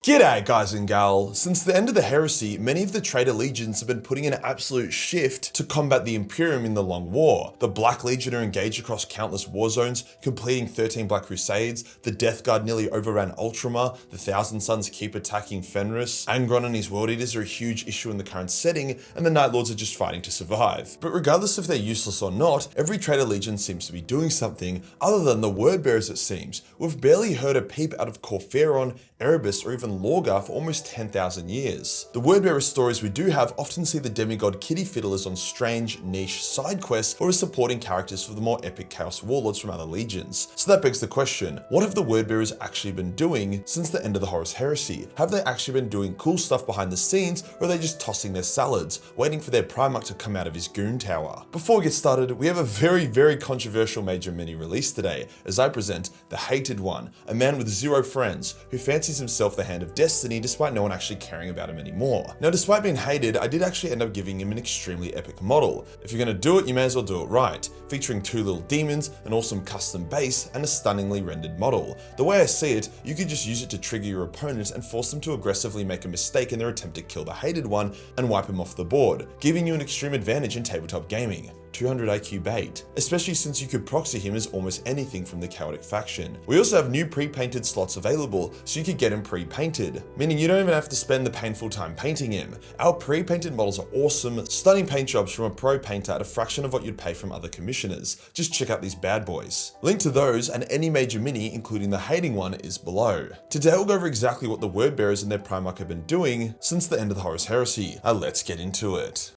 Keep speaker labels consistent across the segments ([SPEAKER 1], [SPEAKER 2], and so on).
[SPEAKER 1] G'day guys and gal. Since the end of the Heresy, many of the traitor legions have been putting in an absolute shift to combat the Imperium in the Long War. The Black Legion are engaged across countless war zones, completing 13 Black Crusades, the Death Guard nearly overran Ultramar, the Thousand Sons keep attacking Fenris, Angron and his World Eaters are a huge issue in the current setting, and the Night Lords are just fighting to survive. But regardless if they're useless or not, every traitor legion seems to be doing something, other than the Word Bearers it seems. We've barely heard a peep out of Kor Phaeron, Erebus, or even Lorgar for almost 10,000 years. The Wordbearer stories we do have often see the demigod kitty fiddlers on strange, niche side quests or as supporting characters for the more epic Chaos Warlords from other legions. So that begs the question, what have the Wordbearers actually been doing since the end of the Horus Heresy? Have they actually been doing cool stuff behind the scenes, or are they just tossing their salads, waiting for their Primarch to come out of his goon tower? Before we get started, we have a very controversial major mini release today, as I present the Hated One, a man with zero friends, who fancies himself the Hand of Destiny despite no one actually caring about him anymore. Now, despite being hated, I did actually end up giving him an extremely epic model. If you're gonna do it, you may as well do it right, featuring 2 little demons, an awesome custom base, and a stunningly rendered model. The way I see it, you could just use it to trigger your opponent and force them to aggressively make a mistake in their attempt to kill the Hated One and wipe him off the board, giving you an extreme advantage in tabletop gaming. 200 IQ bait, especially since you could proxy him as almost anything from the Chaotic faction. We also have new pre-painted slots available, so you could get him pre-painted, meaning you don't even have to spend the painful time painting him. Our pre-painted models are awesome, stunning paint jobs from a pro painter at a fraction of what you'd pay from other commissioners. Just check out these bad boys. Link to those and any major mini, including the Hating One, is below. Today we'll go over exactly what the Wordbearers and their Primarch have been doing since the end of the Horus Heresy. Let's get into it.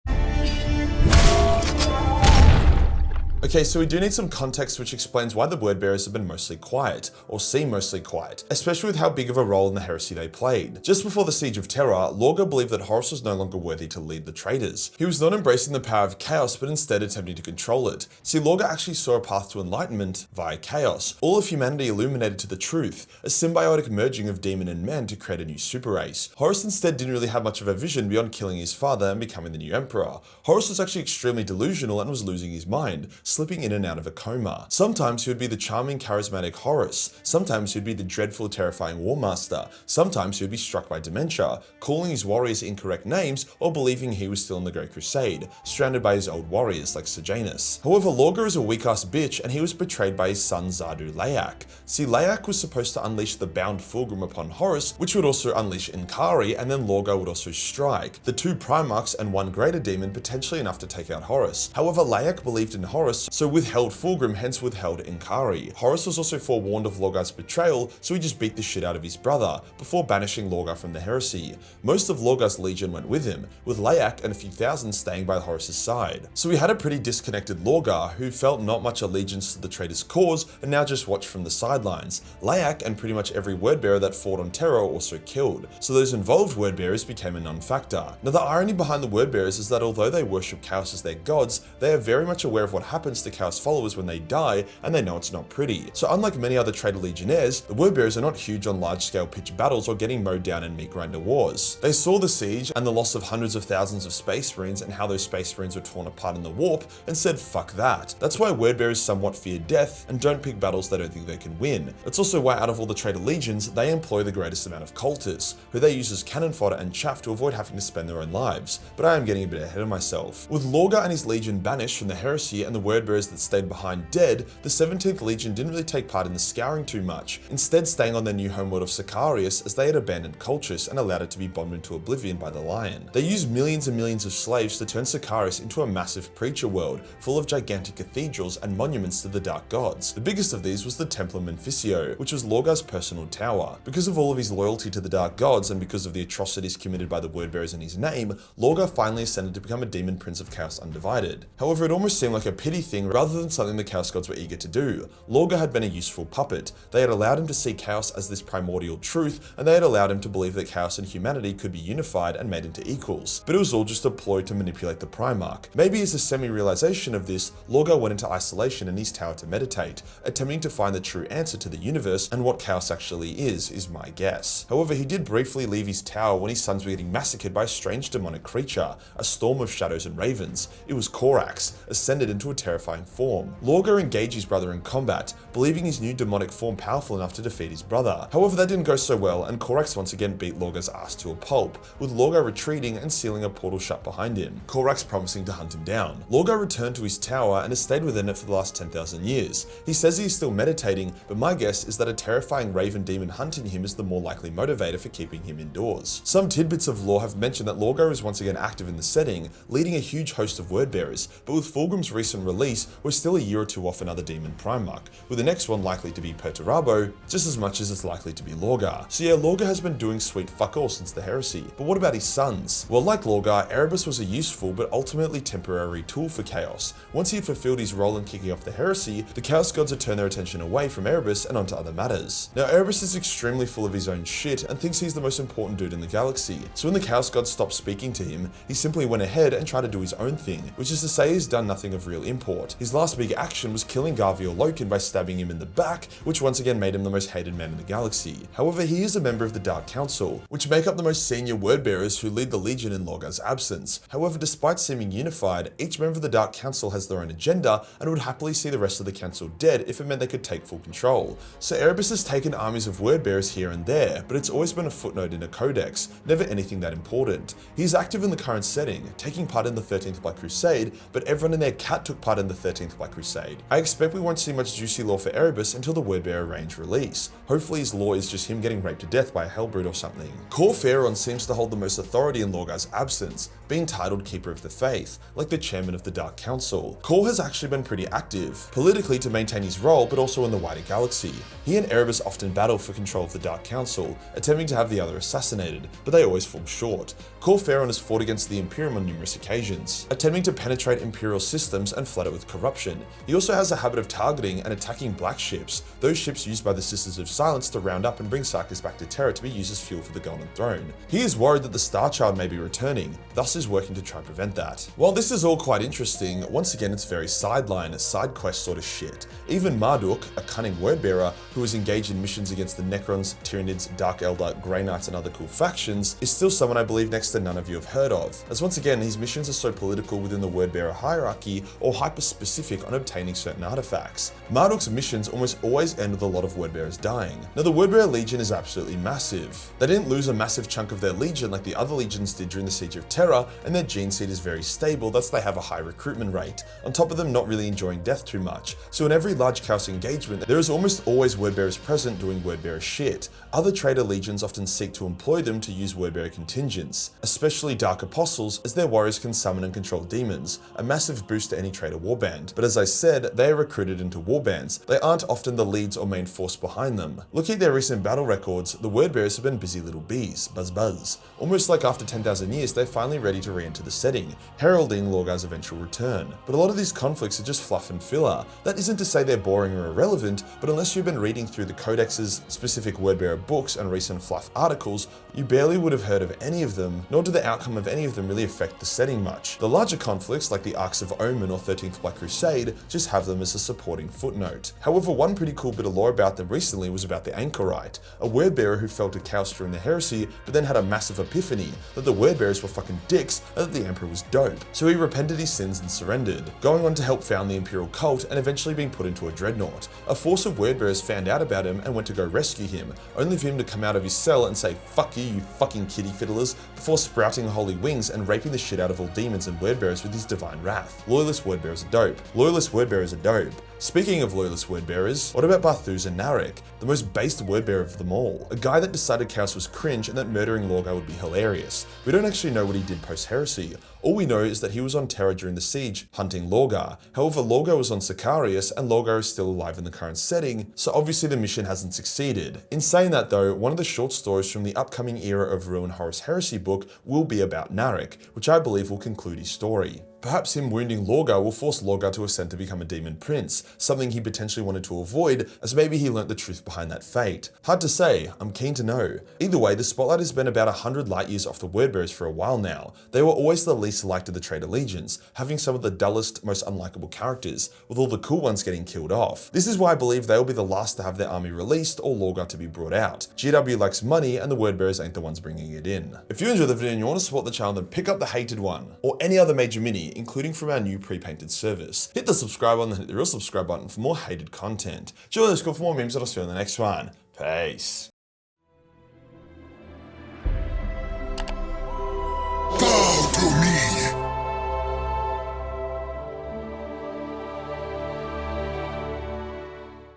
[SPEAKER 1] Okay, so we do need some context which explains why the Wordbearers have been mostly quiet, or seem mostly quiet, especially with how big of a role in the heresy they played. Just before the Siege of Terror, Lorgar believed that Horus was no longer worthy to lead the traitors. He was not embracing the power of chaos, but instead attempting to control it. See, Lorgar actually saw a path to enlightenment via chaos, all of humanity illuminated to the truth, a symbiotic merging of demon and man to create a new super race. Horus instead didn't really have much of a vision beyond killing his father and becoming the new emperor. Horus was actually extremely delusional and was losing his mind, slipping in and out of a coma. Sometimes he would be the charming, charismatic Horus. Sometimes he would be the dreadful, terrifying War Master. Sometimes he would be struck by dementia, calling his warriors incorrect names or believing he was still in the Great Crusade, surrounded by his old warriors like Sejanus. However, Lorgar is a weak-ass bitch and he was betrayed by his son Zardu Layak. See, Layak was supposed to unleash the bound Fulgrim upon Horus, which would also unleash Inkari, and then Lorgar would also strike. The 2 Primarchs and 1 greater demon, potentially enough to take out Horus. However, Layak believed in Horus, so withheld Fulgrim, hence withheld Inkari. Horus was also forewarned of Lorgar's betrayal, so he just beat the shit out of his brother, before banishing Lorgar from the heresy. Most of Lorgar's legion went with him, with Layak and a few thousand staying by Horus's side. So we had a pretty disconnected Lorgar, who felt not much allegiance to the traitor's cause, and now just watched from the sidelines. Layak and pretty much every Wordbearer that fought on Terror also killed, so those involved Wordbearers became a non-factor. Now the irony behind the Wordbearers is that although they worship Chaos as their gods, they are very much aware of what happens to Chaos followers when they die, and they know it's not pretty. So unlike many other traitor legionnaires, the Wordbearers are not huge on large-scale pitched battles or getting mowed down in meat grinder wars. They saw the siege and the loss of hundreds of thousands of Space Marines and how those Space Marines were torn apart in the warp, and said fuck that. That's why Wordbearers somewhat fear death and don't pick battles they don't think they can win. It's also why out of all the traitor legions, they employ the greatest amount of cultists, who they use as cannon fodder and chaff to avoid having to spend their own lives. But I am getting a bit ahead of myself. With Lorgar and his legion banished from the heresy and the Wordbearers that stayed behind dead, the 17th Legion didn't really take part in the scouring too much, instead staying on their new homeworld of Sicarius as they had abandoned Colchis and allowed it to be bombed into oblivion by the Lion. They used millions and millions of slaves to turn Sicarius into a massive preacher world, full of gigantic cathedrals and monuments to the Dark Gods. The biggest of these was the Templum Manficio, which was Lorgar's personal tower. Because of all of his loyalty to the Dark Gods and because of the atrocities committed by the Wordbearers in his name, Lorgar finally ascended to become a demon prince of Chaos Undivided. However, it almost seemed like a pity thing rather than something the Chaos Gods were eager to do. Lorgar had been a useful puppet. They had allowed him to see chaos as this primordial truth, and they had allowed him to believe that chaos and humanity could be unified and made into equals. But it was all just a ploy to manipulate the Primarch. Maybe as a semi-realization of this, Lorgar went into isolation in his tower to meditate, attempting to find the true answer to the universe and what chaos actually is my guess. However, he did briefly leave his tower when his sons were getting massacred by a strange demonic creature, a storm of shadows and ravens. It was Korax, ascended into a terrifying terrifying form. Lorgar engaged his brother in combat, believing his new demonic form powerful enough to defeat his brother. However, that didn't go so well, and Korax once again beat Lorgar's ass to a pulp, with Lorgar retreating and sealing a portal shut behind him, Korax promising to hunt him down. Lorgar returned to his tower and has stayed within it for the last 10,000 years. He says he is still meditating, but my guess is that a terrifying raven demon hunting him is the more likely motivator for keeping him indoors. Some tidbits of lore have mentioned that Lorgar is once again active in the setting, leading a huge host of wordbearers, but with Fulgrim's recent release, we're still a year or two off another demon Primarch, with the next one likely to be Perturabo, just as much as it's likely to be Lorgar. So yeah, Lorgar has been doing sweet fuck all since the Heresy, but what about his sons? Well, like Lorgar, Erebus was a useful but ultimately temporary tool for Chaos. Once he had fulfilled his role in kicking off the Heresy, the Chaos Gods had turned their attention away from Erebus and onto other matters. Now, Erebus is extremely full of his own shit and thinks he's the most important dude in the galaxy, so when the Chaos Gods stopped speaking to him, he simply went ahead and tried to do his own thing, which is to say he's done nothing of real import. His last big action was killing Garviel Loken by stabbing him in the back, which once again made him the most hated man in the galaxy. However, he is a member of the Dark Council, which make up the most senior wordbearers who lead the Legion in Lorgar's absence. However, despite seeming unified, each member of the Dark Council has their own agenda and would happily see the rest of the council dead if it meant they could take full control. So Erebus has taken armies of wordbearers here and there, but it's always been a footnote in a codex, never anything that important. He is active in the current setting, taking part in the 13th Black Crusade, but everyone and their cat took part in the 13th Black Crusade. I expect we won't see much juicy lore for Erebus until the Wordbearer range release. Hopefully his lore is just him getting raped to death by a Hellbrood or something. Kor Phaeron seems to hold the most authority in Lorgar's absence, being titled Keeper of the Faith, like the chairman of the Dark Council. Kor has actually been pretty active, politically to maintain his role, but also in the wider galaxy. He and Erebus often battle for control of the Dark Council, attempting to have the other assassinated, but they always fall short. Kor Phaeron has fought against the Imperium on numerous occasions, attempting to penetrate Imperial systems and flood it with corruption. He also has a habit of targeting and attacking black ships, those ships used by the Sisters of Silence to round up and bring Sarkis back to Terra to be used as fuel for the Golden Throne. He is worried that the Star Child may be returning, thus is working to try and prevent that. While this is all quite interesting, once again it's very sideline, side quest sort of shit. Even Marduk, a cunning wordbearer who is engaged in missions against the Necrons, Tyranids, Dark Eldar, Grey Knights and other cool factions, is still someone I believe next to none of you have heard of, as once again his missions are so political within the wordbearer hierarchy or hyper-specific on obtaining certain artifacts. Marduk's missions almost always end with a lot of wordbearers dying. Now the Wordbearer Legion is absolutely massive. They didn't lose a massive chunk of their legion like the other legions did during the Siege of Terra, and their gene seed is very stable, thus they have a high recruitment rate, on top of them not really enjoying death too much. So in every large chaos engagement, there is almost always wordbearers present doing wordbearer shit. Other traitor legions often seek to employ them to use wordbearer contingents, especially Dark Apostles, as their warriors can summon and control demons, a massive boost to any traitor warband. But as I said, they are recruited into warbands. They aren't often the leads or main force behind them. Looking at their recent battle records, the wordbearers have been busy little bees, buzz buzz. Almost like after 10,000 years, they're finally ready to re-enter the setting, heralding Lorgar's eventual return. But a lot of these conflicts are just fluff and filler. That isn't to say they're boring or irrelevant, but unless you've been reading through the codex's specific wordbearer books and recent fluff articles, you barely would have heard of any of them, nor do the outcome of any of them really affect the setting much. The larger conflicts, like the Arcs of Omen or 13th Black Crusade, just have them as a supporting footnote. However, one pretty cool bit of lore about them recently was about the Anchorite, a wordbearer who fell to chaos during the Heresy, but then had a massive epiphany that the wordbearers were fucking dicks and that the Emperor was dope. So he repented his sins and surrendered, going on to help found the Imperial cult and eventually being put into a dreadnought. A force of wordbearers found out about him and went to go rescue him, only for him to come out of his cell and say "fuck you, you fucking kitty fiddlers," before sprouting holy wings and raping the shit out of all demons and wordbearers with his divine wrath. Loyalist wordbearers are dope. Loyalist wordbearers are dope. Speaking of loyalist wordbearers, what about Barthuza Narek, the most based wordbearer of them all? A guy that decided chaos was cringe and that murdering Lorgar would be hilarious. We don't actually know what he did post-Heresy. All we know is that he was on Terra during the siege, hunting Lorgar. However, Lorgar was on Sicarius, and Lorgar is still alive in the current setting, so obviously the mission hasn't succeeded. In saying that though, one of the short stories from the upcoming Era of Ruin Horus Heresy book will be about Narek, which I believe will conclude his story. Perhaps him wounding Lorgar will force Lorgar to ascend to become a demon prince, something he potentially wanted to avoid, as maybe he learnt the truth behind that fate. Hard to say, I'm keen to know. Either way, the spotlight has been about 100 light years off the wordbearers for a while now. They were always the least liked of the traitor legions, having some of the dullest, most unlikable characters, with all the cool ones getting killed off. This is why I believe they'll be the last to have their army released or Lorgar to be brought out. GW likes money and the wordbearers ain't the ones bringing it in. If you enjoyed the video and you want to support the channel, then pick up the hated one, or any other major mini. including from our new pre-painted service. Hit the subscribe button and hit the real subscribe button for more hated content. Join the Discord for more memes that I'll see you in the next one. Peace.